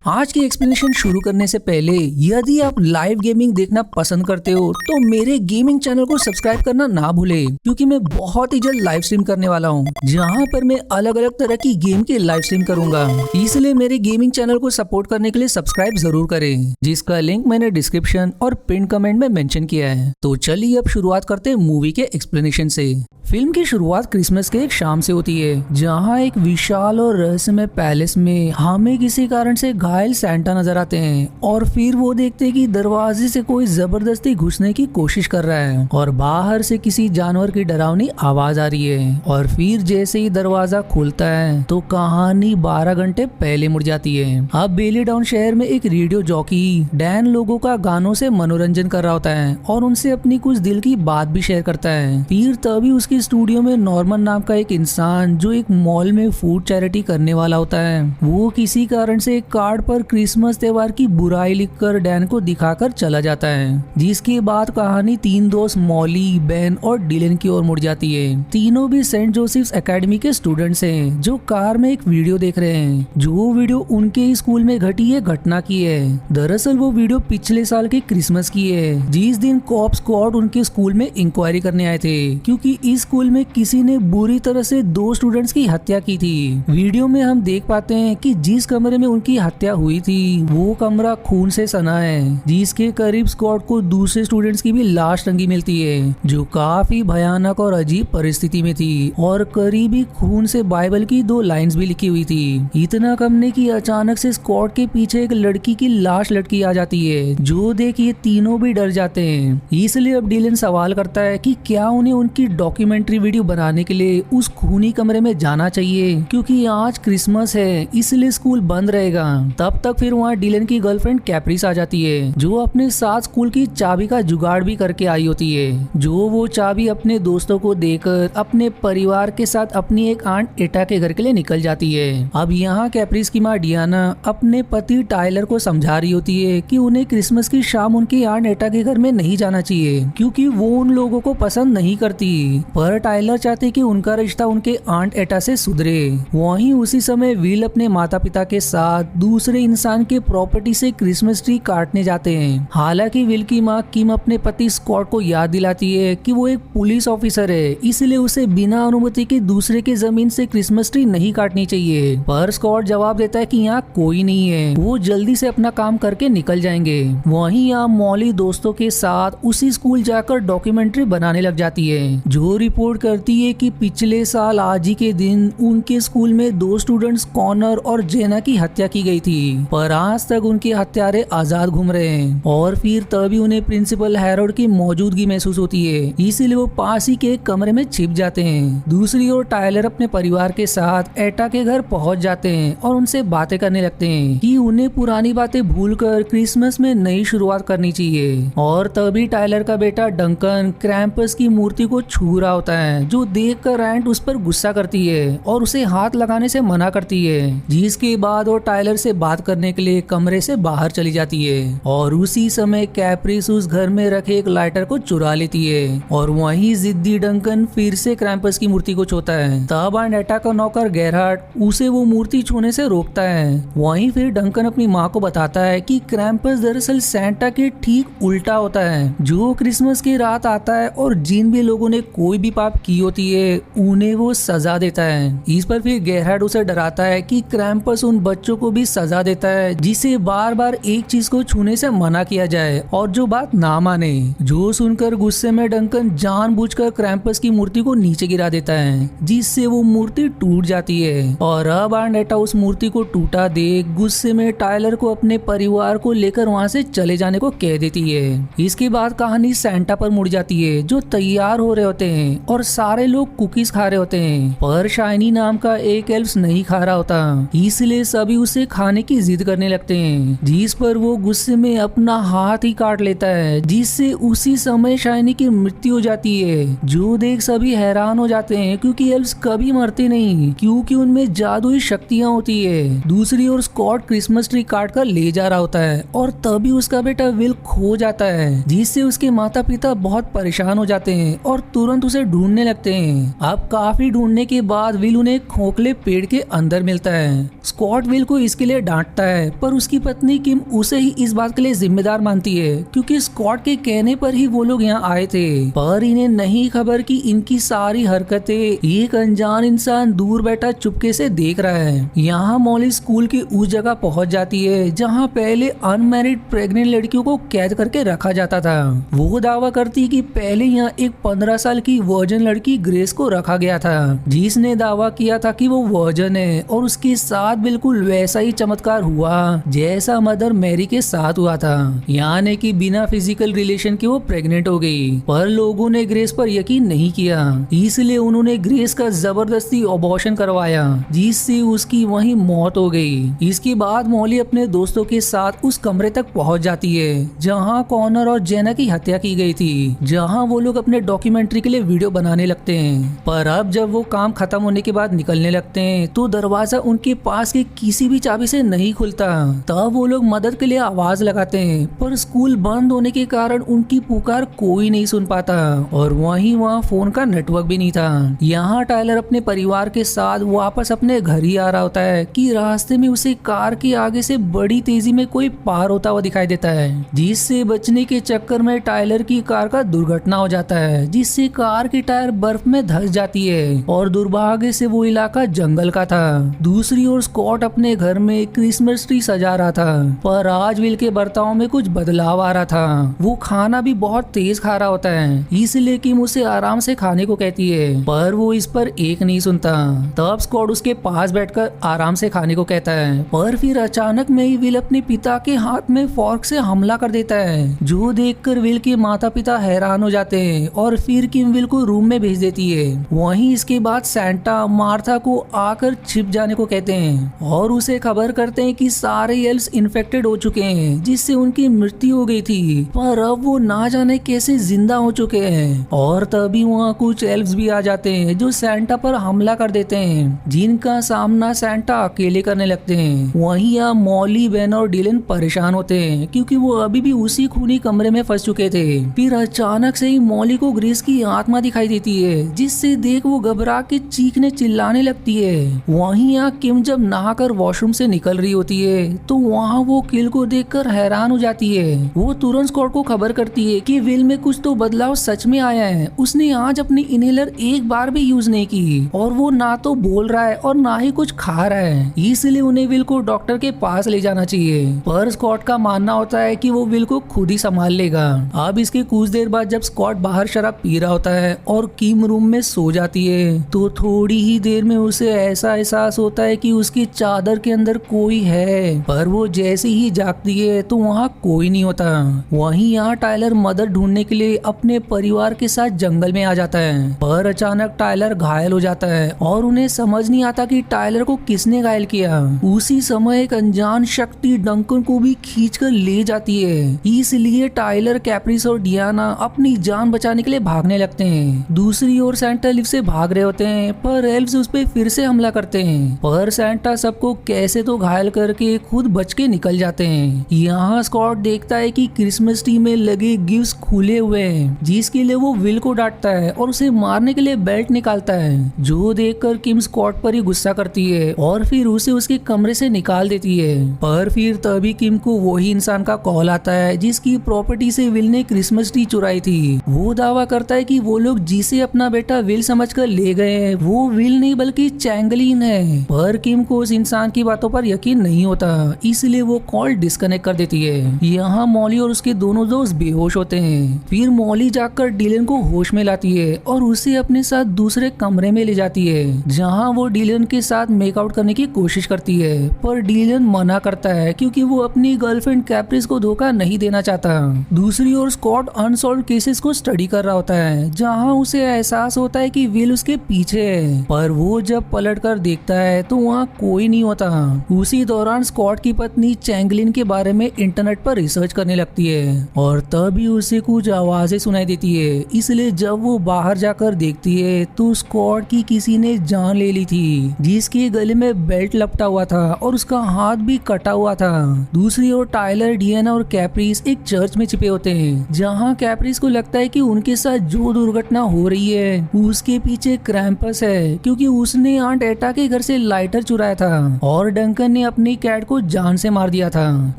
आज की एक्सप्लेनेशन शुरू करने से पहले यदि आप लाइव गेमिंग देखना पसंद करते हो तो मेरे गेमिंग चैनल को सब्सक्राइब करना ना भूले, क्योंकि मैं बहुत ही जल्द लाइव स्ट्रीम करने वाला हूँ जहाँ पर मैं अलग अलग तरह की गेम की लाइव स्ट्रीम करूंगा। इसलिए मेरे गेमिंग चैनल को सपोर्ट करने के लिए सब्सक्राइब जरूर करें, जिसका लिंक मैंने डिस्क्रिप्शन और पिन कमेंट में मेंशन किया है। तो चलिए अब शुरुआत करते हैं मूवी के एक्सप्लेनेशन से। फिल्म की शुरुआत क्रिसमस के एक शाम से होती है, जहाँ एक विशाल और रहस्यमय पैलेस में हमें किसी कारण से घायल सैंटा नजर आते हैं और फिर वो देखते हैं कि दरवाजे से कोई जबरदस्ती घुसने की कोशिश कर रहा है और बाहर से किसी जानवर की डरावनी आवाज आ रही है। और फिर जैसे ही दरवाजा खुलता है तो कहानी 12 घंटे पहले मुड़ जाती है। अब बेली डाउन शहर में एक रेडियो जॉकी डैन लोगों का गानों से मनोरंजन कर रहा होता है और उनसे अपनी कुछ दिल की बात भी शेयर करता है। फिर तभी उसकी स्टूडियो में नॉर्मन नाम का एक इंसान, जो एक मॉल में फूड चैरिटी करने वाला होता है, वो किसी कारण से एक कार्ड पर क्रिसमस त्योहार की बुराई लिखकर डैन को दिखाकर चला जाता है। जिसके बाद कहानी तीन दोस्त मॉली, बेन और डिलन की ओर मुड़ जाती है। तीनों भी सेंट जोसेफ्स एकेडमी के स्टूडेंट्स हैं, जो कार में एक वीडियो देख रहे हैं, जो वीडियो उनके स्कूल में घटी है घटना की है। दरअसल वो वीडियो पिछले साल के क्रिसमस की है, जिस दिन कॉप स्क्वाड उनके स्कूल में इंक्वायरी करने आए थे, क्योंकि इस स्कूल में किसी ने बुरी तरह से 2 स्टूडेंट्स की हत्या की थी। वीडियो में हम देख पाते हैं कि जिस कमरे में उनकी हत्या हुई थी वो कमरा खून से सना है, जिसके करीब स्क्वाड को दूसरे स्टूडेंट्स की भी लाश टंगी मिलती है, जो काफी भयानक और अजीब परिस्थिति में थी और करीबी खून से बाइबल की 2 लाइन्स भी लिखी हुई थी। इतना कम नहीं कि अचानक से स्क्वाड के पीछे एक लड़की की लाश लटकी आ जाती है, जो देख ये तीनों भी डर जाते हैं। इसलिए अब डिलन सवाल करता है कि क्या उन्हें उनकी डॉक्यूमेंट्री वीडियो बनाने के लिए उस खूनी कमरे में जाना चाहिए, क्योंकि आज क्रिसमस है इसलिए स्कूल बंद रहेगा। तब तक फिर वहाँ डिलन की गर्लफ्रेंड कैप्रिस आ जाती है, जो अपने साथ स्कूल की चाबी का जुगाड़ भी करके आई होती है, जो वो चाबी अपने दोस्तों को देकर अपने परिवार के साथ अपनी एक आंट एटा के घर के लिए निकल जाती है। अब यहाँ कैप्रिस की माँ डियाना अपने पति टाइलर को समझा रही होती है कि उन्हें क्रिसमस की शाम उनकी आंट एटा के घर में नहीं जाना चाहिए, क्योंकि वो उन लोगों को पसंद नहीं करती। पर टाइलर चाहते कि उनका रिश्ता उनके आंट एटा से सुधरे। वहीं उसी समय विल अपने माता पिता के साथ दूसरे इंसान के प्रॉपर्टी से क्रिसमस ट्री काटने जाते हैं। हालांकि विल की माँ किम अपने पति स्कॉट को याद दिलाती है कि वो एक पुलिस ऑफिसर है, इसलिए उसे बिना अनुमति के दूसरे के जमीन से क्रिसमस ट्री नहीं काटनी चाहिए। पर स्कॉट जवाब देता है कि यहाँ कोई नहीं है, वो जल्दी से अपना काम करके निकल जाएंगे। वहीं यहाँ मॉली दोस्तों के साथ उसी स्कूल जाकर डॉक्यूमेंट्री बनाने लग जाती है, जो रिपोर्ट करती है कि पिछले साल आज ही के दिन उनके स्कूल में 2 स्टूडेंट्स कॉनर और जेना की हत्या की गई थी, पर आज तक उनके हत्यारे आजाद घूम रहे हैं। और फिर तभी उन्हें प्रिंसिपल हैरोल्ड की मौजूदगी महसूस होती है, इसीलिए वो पास ही के एक कमरे में छिप जाते हैं। दूसरी ओर टाइलर अपने परिवार के साथ एटा के घर पहुंच जाते हैं और उनसे बातें करने लगते हैं कि उन्हें पुरानी बातें भूलकर क्रिसमस में नई शुरुआत करनी चाहिए। और तभी टाइलर का बेटा डंकन क्रैम्पस की मूर्ति को छू रहा होता है, जो देखकर एंट उस पर गुस्सा करती है और उसे हाथ लगाने से मना करती है, जिसके बाद वो टाइलर से बात करने के लिए कमरे से बाहर चली जाती है। और उसी समय कैप्रिस उस घर में रखे एक लाइटर को चुरा लेती है और वहीं जिद्दी डंकन फिर से क्रैम्पस की मूर्ति को छूता है। तब एटा का नौकर गेरहार्ड उसे वो मूर्ति छूने से रोकता है। वहीं फिर डंकन अपनी माँ को बताता है कि क्रैम्पस दरअसल सैंटा के ठीक उल्टा होता है, जो क्रिसमस की रात आता है और जिन भी लोगों ने कोई भी पाप की होती है उन्हें वो सजा देता है। इस पर फिर गेरहार्ड उसे डराता है कि क्रैम्पस उन बच्चों को भी सजा देता है जिसे बार बार एक चीज को छूने से मना किया जाए और जो बात ना माने। जो सुनकर गुस्से में डंकन जानबूझकर क्रैम्पस की मूर्ति को नीचे गिरा देता है, जिससे वो मूर्ति टूट जाती है। और अब एटा उस मूर्ति को टूटा देख गुस्से में टाइलर को अपने परिवार को लेकर वहाँ से चले जाने को कह देती है। इसके बाद कहानी सैंटा पर मुड़ जाती है, जो तैयार हो रहे होते हैं और सारे लोग कुकीज खा रहे होते हैं, पर शाइनी नाम का एक एल्फ नहीं खा रहा होता, इसलिए सभी उसे खाने की जिद करने लगते हैं, जिस पर वो गुस्से में अपना हाथ ही काट लेता है, जिससे उसी समय शाइनी की मृत्यु हो जाती है। जो देख सभी हैरान हो जाते हैं, क्योंकि एल्फ्स कभी मरते नहीं, क्योंकि उनमें जादुई शक्तियाँ होती है। दूसरी ओर स्कॉट क्रिसमस ट्री काट कर ले जा रहा होता है और तभी उसका बेटा विल खो जाता है, जिससे उसके माता पिता बहुत परेशान हो जाते हैं और तुरंत उसे ढूंढने लगते हैं। अब काफी ढूंढने के बाद विल उन्हें खोखले पेड़ के अंदर मिलता है। स्कॉट विल को इसके लिए डांटता है, पर उसकी पत्नी किम उसे ही इस बात के लिए जिम्मेदार मानती है क्योंकि स्कॉट के कहने पर ही वो लोग यहाँ आए थे। पर इन्हें नहीं खबर कि इनकी सारी हरकतें एक अनजान इंसान दूर बैठा चुपके से देख रहा है। यहाँ मॉली स्कूल की उस जगह पहुँच जाती है जहाँ पहले अनमैरिड प्रेग्नेंट लड़कियों को कैद करके रखा जाता था। वो दावा करती कि पहले यहाँ एक 15 साल की वर्जन लड़की ग्रेस को रखा गया था, जिसने दावा किया था कि वो वर्जन है, और उसके साथ बिल्कुल वैसा ही चमत्कार हुआ जैसा मदर मैरी के साथ हुआ था, यानी कि बिना फिजिकल रिलेशन के वो प्रेग्नेंट हो गई। पर लोगों ने ग्रेस पर यकीन नहीं किया, इसलिए उन्होंने ग्रेस का जबरदस्ती अबॉर्शन करवाया, जिससे उसकी वहीं मौत हो गई। इसके बाद मॉली अपने दोस्तों के साथ उस कमरे तक पहुंच जाती है जहां कॉनर और जेना की हत्या की गई थी, जहां वो लोग अपने डॉक्यूमेंट्री के लिए वीडियो बनाने लगते हैं। पर अब जब वो काम खत्म होने के बाद निकलने लगते हैं तो दरवाजा उनके पास की किसी भी चाबी से नहीं खुलता। तब वो लोग मदद के लिए आवाज लगाते हैं, पर स्कूल बंद होने के कारण उनकी पुकार कोई नहीं सुन पाता, और वहीं वहाँ फोन का नेटवर्क भी नहीं था। यहाँ टायलर अपने परिवार के साथ वापस अपने घर ही आ रहा होता है कि रास्ते में उसे कार के आगे से बड़ी तेजी में कोई पार होता हुआ दिखाई देता है, जिससे बचने के चक्कर में टायलर की कार का दुर्घटना हो जाता है, जिससे कार की टायर बर्फ में धंस जाती है, और दुर्भाग्य से वो इलाका जंगल का था। दूसरी ओर स्कॉट अपने घर में क्रिसमस ट्री सजा रहा था, पर आज विल के बर्ताव में कुछ बदलाव आ रहा था। वो खाना भी बहुत तेज खा रहा होता है, इसलिए किम उसे आराम से खाने को कहती है, पर वो इस पर एक नहीं सुनता। तब स्कॉट उसके पास बैठकर आराम से खाने को कहता है, पर फिर अचानक में ही विल अपने पिता के हाथ में फॉर्क से हमला कर देता है, जो देखकर विल के माता पिता हैरान हो जाते हैं, और फिर किम विल को रूम में भेज देती है। वहीं इसके बाद सैंटा मार्था को आकर छिप जाने को कहते हैं, और उसे खबर करते हैं कि सारे एल्व्स इन्फेक्टेड हो चुके हैं, जिससे उनकी मृत्यु हो गई थी, पर अब वो ना जाने कैसे जिंदा हो चुके हैं। और तभी वहाँ कुछ एल्व्स भी आ जाते हैं जो सैंटा पर हमला कर देते हैं, जिनका सामना सैंटा अकेले करने लगते हैं। वहीं यहाँ मॉली, बेन और डिलन परेशान होते हैं क्योंकि वो अभी भी उसी खूनी कमरे में फंस चुके थे। फिर अचानक से ही मॉली को ग्रेस की आत्मा दिखाई देती है, जिससे देख वो घबरा के चीखने चिल्लाने लगती है। वहीं यहाँ किम जब नहाकर वॉशरूम से निकल रही होती है तो वहाँ वो किल को देखकर हैरान हो जाती है। वो तुरंत स्कॉट को खबर करती है कि विल में कुछ तो बदलाव सच में आया है। उसने आज अपनी इनहेलर एक बार भी यूज नहीं की, और वो ना तो बोल रहा है और ना ही कुछ खा रहा है, इसलिए उन्हें विल को डॉक्टर के पास ले जाना चाहिए। पर स्कॉट का मानना होता है कि वो विल को खुद ही संभाल लेगा। अब इसके कुछ देर बाद जब स्कॉट बाहर शराब पी रहा होता है और किम रूम में सो जाती है, तो थोड़ी ही देर में उसे ऐसा एहसास होता है कि उसकी चादर के अंदर कोई है। पर वो जैसे ही जागती है तो वहाँ कोई नहीं होता। वहीं यहाँ टायलर मदद ढूंढने के लिए अपने परिवार के साथ जंगल में आ जाता है, पर अचानक टायलर घायल हो जाता है और उन्हें समझ नहीं आता कि टायलर को किसने घायल किया। उसी समय एक अनजान शक्ति डंकन को भी खींच कर ले जाती है, इसलिए टायलर, कैप्रिस और डियाना अपनी जान बचाने के लिए भागने लगते हैं। दूसरी ओर सैंटा लिफ्ट से भाग रहे होते हैं, पर एल्व्स उस पे फिर से हमला करते हैं, पर सैंटा सबको कैसे तो घायल करके खुद बच के निकल जाते हैं। यहाँ स्कॉट देखता है कि क्रिसमस ट्री में लगे गिफ्ट्स खुले हुए हैं, जिसके लिए वो विल को डांटता है और उसे मारने के लिए बेल्ट निकालता है, जो देखकर किम स्कॉट पर ही गुस्सा करती है और फिर उसे उसके कमरे से निकाल देती है। पर फिर तभी किम को वही इंसान का कॉल आता है जिसकी प्रॉपर्टी से विल ने क्रिसमस ट्री चुराई थी। वो दावा करता है कि वो लोग जिसे अपना बेटा विल समझकर ले गए हैं वो विल नहीं बल्कि चैंगलिन है। पर किम को उस इंसान की बातों पर यकीन नहीं होता, इसलिए वो कॉल डिस्कनेक्ट कर देती है। यहाँ मॉली और उसके दोनों दोस्त बेहोश होते हैं। फिर मॉली जाकर डिलन को होश में लाती है और उसे अपने साथ दूसरे कमरे में ले जाती है, जहाँ वो डिलन के साथ मेकआउट करने की कोशिश करती है, पर डिलन मना करता है क्योंकि वो अपनी गर्लफ्रेंड कैप्रिस को धोखा नहीं देना चाहता। दूसरी ओर स्कॉट अनसॉल्व केसेस को स्टडी कर रहा होता है, जहाँ उसे एहसास होता है कि विल उसके पीछे है, पर वो जब पलट कर देखता है तो वहाँ कोई नहीं होता। उसी दौरान स्कॉट की पत्नी चैंगलिन के बारे में इंटरनेट पर रिसर्च करने लगती है और तभी उसे कुछ आवाजें सुनाई देती है, इसलिए जब वो बाहर जाकर देखती है तो स्कॉट की किसी ने जान ले ली थी, जिसके गले में बेल्ट लपटा हुआ था और उसका हाथ भी कटा हुआ था। दूसरी ओर टायलर, डियाना और कैप्रिस एक चर्च में छिपे होते हैं, जहाँ कैप्रिस को लगता है कि उनके साथ जो दुर्घटना हो रही है उसके पीछे क्रैम्पस है, क्योंकि उसने आंट एटा के घर से लाइटर चुराया था और डंकन ने अपनी कैट को जान से मार दिया था,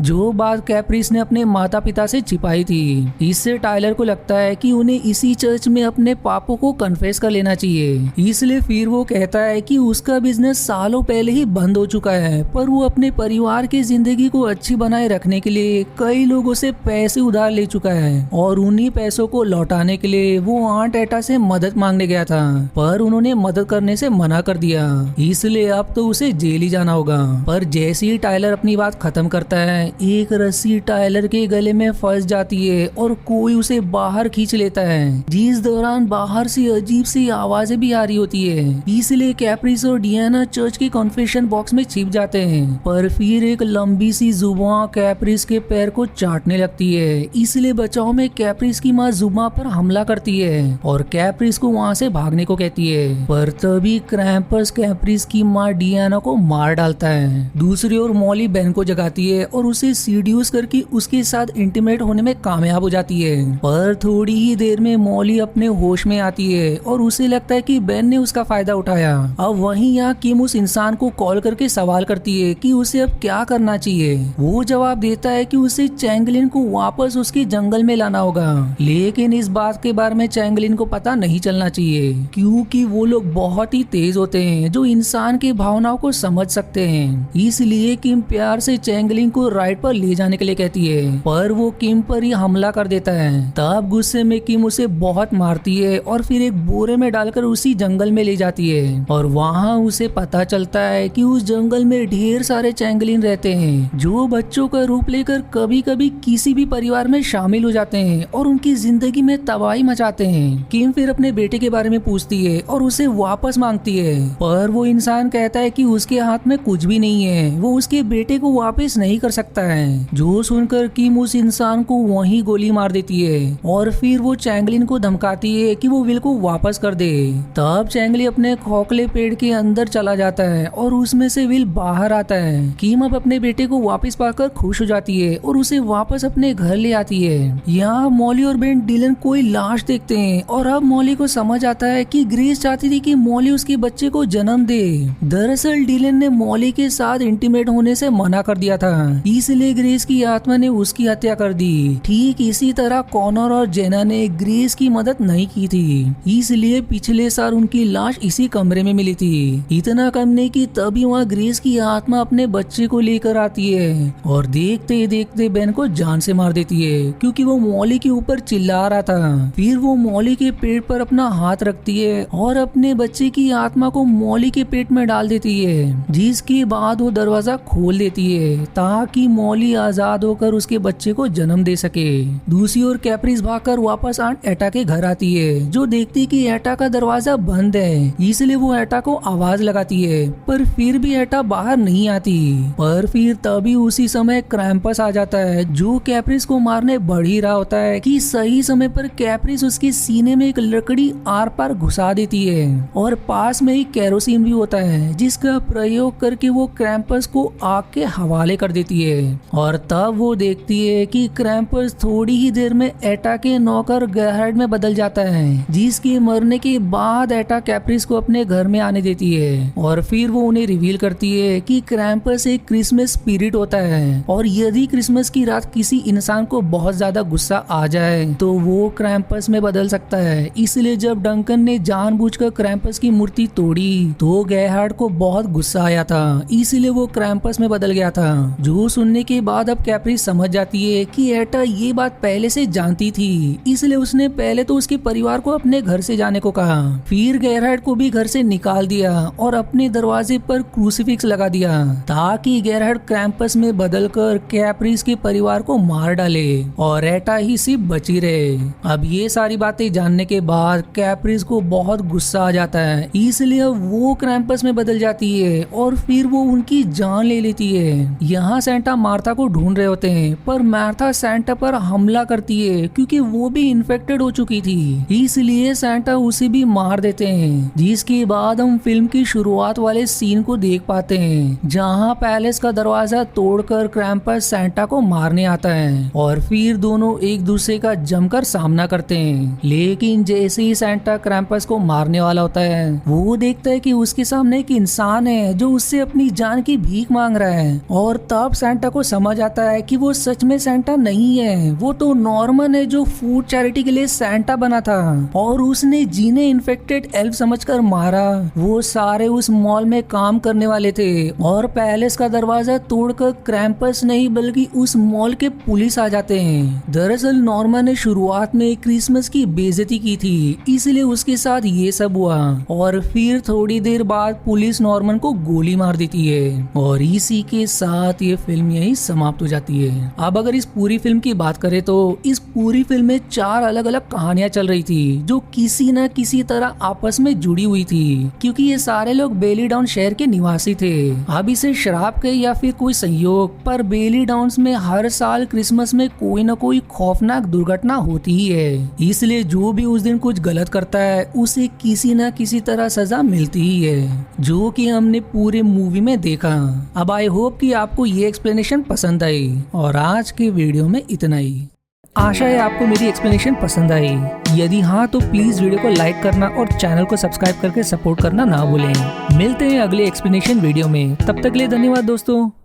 जो बात कैप्रिस ने अपने माता पिता से छिपाई थी। इससे टायलर को लगता है कि उन्हें इसी चर्च में अपने पापों को कन्फेस कर लेना चाहिए। इसलिए फिर वो कहता है कि उसका बिजनेस सालों पहले ही बंद हो चुका है, पर वो अपने परिवार की जिंदगी को अच्छी बनाए रखने के लिए कई लोगों से पैसे उधार ले चुका है और उन्हीं पैसों को लौटाने के लिए वो आंट एटा से मदद मांगने गया था, पर उन्होंने मदद करने से मना कर दिया। इसलिए अब तो उसे जेल ही जाना होगा। पर जैसे ही टायलर अपनी बात खत्म करता है, एक रस्सी टायलर के गले में फंस जाती है और कोई उसे बाहर खींच लेता है, जिस दौरान बाहर से अजीब सी आवाजें भी आ रही होती है। इसलिए कैप्रिस और डियाना चर्च के कॉन्फेशन बॉक्स में छिप जाते हैं, पर फिर एक लंबी सी जुबान कैप्रिस के पैर को चाटने लगती है। इसलिए बचाव में कैप्रिस की माँ जुबान पर हमला करती है और कैप्रिस को वहाँ से भागने को कहती है, पर तभी क्रैम्पस कैप्रिस की माँ डियाना को मार डालता है। दूसरी ओर मॉली बेन को जगाती है और उसे सीड्यूस करके उसके साथ इंटीमेट होने में कामयाब हो जाती है, पर थोड़ी ही देर में मॉली अपने होश में आती है और उसे लगता है कि बेन ने उसका फायदा उठाया। अब वहीं यहाँ किम उस इंसान को कॉल करके सवाल करती है कि उसे अब क्या करना चाहिए। वो जवाब देता है कि उसे चैंगलिन को वापस उसके जंगल में लाना होगा, लेकिन इस बात के बारे में चैंगलिन को पता नहीं चलना चाहिए, क्योंकि वो लोग बहुत ही तेज होते हैं जो इंसान की भावनाओं को समझ सकते हैं। इसलिए किम प्यार से चैंगलिन को राइड पर ले जाने के लिए कहती है, पर वो किम पर ही हमला कर देता है। तब गुस्से में किम उसे बहुत मारती है और फिर एक बोरे में डालकर उसी जंगल में ले जाती है और वहाँ उसे पता चलता है कि उस जंगल में ढेर सारे चैंगलिन रहते हैं जो बच्चों का रूप लेकर कभी कभी किसी भी परिवार में शामिल हो जाते हैं और उनकी जिंदगी में तबाही मचाते हैं। किम फिर अपने बेटे के बारे में पूछती है और उसे वापस मांगती है, पर वो इंसान कहता है कि उसके हाथ में कुछ भी नहीं है, वो उसके बेटे को वापस नहीं कर सकता है। जो सुनकर किम उस इंसान को वहीं गोली मार देती है और फिर वो चैंगलिन को धमकाती है कि वो विल को वापस कर दे। तब चैंगली अपने खोखले पेड़ के अंदर चला जाता है और उसमें से विल बाहर आता है। किम अब अपने बेटे को वापस पाकर खुश हो जाती है और उसे वापस अपने घर ले आती है। यहाँ मॉली और बेन डिलन कोई लाश देखते हैं और अब मॉली को समझ आता है कि ग्रेस चाहती थी कि मॉली उसके बच्चे को जन्म दे। दरअसल डिलन ने मॉली के साथ इंटीमेट होने से मना कर दिया था, इसलिए ग्रेस की आत्मा ने उसकी हत्या कर दी। ठीक इसी तरह कॉनर और जेना ने ग्रेस की मदद नहीं की थी, इसलिए पिछले साल उनकी लाश इसी कमरे में मिली थी। इतना कम नहीं कि तभी वहाँ ग्रेस की आत्मा अपने बच्चे को लेकर आती है और देखते देखते बेन को जान से मार देती है, क्योंकि वो मॉली के ऊपर चिल्ला रहा था। फिर वो मॉली के पेट पर अपना हाथ रखती है और अपने बच्चे की आत्मा को मॉली के पेट में डाल देती है, जिसके बाद वो दरवाजा खोल देती है ताकि मॉली आजाद होकर उसके बच्चे को जन्म दे सके। दूसरी ओर कैप्रिस भागकर वापस आंट एटा के घर आती है, जो देखती कि एटा का दरवाजा बंद है, इसलिए वो एटा को आवाज लगाती है, पर फिर भी एटा बाहर नहीं आती। पर फिर तभी उसी समय क्रैम्पस आ जाता है, जो कैप्रिस को मारने बढ़ ही रहा होता है कि सही समय पर कैप्रिस उसके सीने में एक लकड़ी आर पार घुसा देती है और पास में ही केरोसिन भी होता है, जिसका प्रयोग करके वो क्रैम्पस को आग के हवाले कर देती है। और तब वो देखती है कि क्रैम्पस थोड़ी ही देर में एटा के नौकर गैरहार्ड में बदल जाता है, जिसके मरने के बाद एटा कैप्रिस को अपने घर में आने देती है और फिर वो उन्हें रिवील करती है कि क्रैम्पस एक क्रिसमस स्पिरिट होता है और यदि क्रिसमस की रात किसी इंसान को बहुत ज्यादा गुस्सा आ जाए तो वो क्रैम्पस में बदल सकता है। इसलिए जब डंकन ने जानबूझकर क्रैम्पस की मूर्ति तोड़ी तो गैरहार्ड को बहुत गुस्सा आया था, इसलिए वो क्रैम्पस में बदल गया था। जो सुनने के बाद अब कैप्रिस समझ जाती है कि एटा ये बात पहले से जानती थी, इसलिए उसने पहले तो उसके परिवार को अपने घर से जाने को कहा, फिर गैरहार्ड को भी घर से निकाल दिया और अपने दरवाजे पर क्रूसीफिक्स लगा दिया ताकि गैरहार्ड क्रैम्पस में बदलकर कैप्रिस के परिवार को मार डाले और एटा ही सिर्फ बची रहे। अब ये सारी बातें जानने के बाद कैप्रिस को बहुत गुस्सा आ जाता है, इसलिए वो क्रैम्पस में बदल जाती है और फिर वो उनकी जान ले लेती है। यहाँ सैंटा मार्था को ढूंढ रहे होते हैं, पर मार्था सैंटा पर हमला करती है क्योंकि वो भी इन्फेक्टेड हो चुकी थी, इसलिए सैंटा उसे भी मार देते हैं। जिसके बाद हम फिल्म की शुरुआत वाले सीन को देख पाते हैं, जहाँ पैलेस का दरवाजा तोड़कर क्रैम्पस सैंटा को मारने आता है और फिर दोनों एक दूसरे का जमकर सामना करते हैं। लेकिन जैसे ही सैंटा क्रैम्पस को मारने वाला होता है, वो देखता है कि उसके सामने एक इंसान है जो उससे अपनी जान की की भीख मांग रहा है। और तब सैंटा को समझ आता है कि वो सच में सैंटा नहीं है, वो तो नॉर्मन है जो फूड चैरिटी के लिए सैंटा बना था और उसने जीने इन्फेक्टेड एल्फ समझकर मारा। वो सारे उस मॉल में काम करने वाले थे और पैलेस का दरवाजा तोड़कर क्रैम्पस नहीं बल्कि उस मॉल के पुलिस आ जाते हैं। दरअसल नॉर्मन ने शुरुआत में क्रिसमस की बेइज्जती की थी, इसलिए उसके साथ ये सब हुआ और फिर थोड़ी देर बाद पुलिस नॉर्मन को गोली मार देती है और इसी के साथ ये फिल्म यही समाप्त हो जाती है। अब अगर इस पूरी फिल्म की बात करें तो इस पूरी फिल्म में 4 अलग अलग कहानियां चल रही थी जो किसी न किसी तरह आपस में जुड़ी हुई थी, क्योंकि ये सारे लोग बेली डाउन शहर के निवासी थे। अब इसे श्राप कहे या फिर कोई संयोग, पर बेली डाउन्स में हर साल क्रिसमस में कोई न कोई खौफनाक दुर्घटना होती ही है, इसलिए जो भी उस दिन कुछ गलत करता है उसे किसी न किसी तरह सजा मिलती ही है, जो कि हमने पूरे मूवी में देखा। अब आई होप कि आपको ये एक्सप्लेनेशन पसंद आई और आज के वीडियो में इतना ही। आशा है आपको मेरी एक्सप्लेनेशन पसंद आई। यदि हाँ तो प्लीज वीडियो को लाइक करना और चैनल को सब्सक्राइब करके सपोर्ट करना ना भूलें। मिलते हैं अगले एक्सप्लेनेशन वीडियो में, तब तक के लिए धन्यवाद दोस्तों।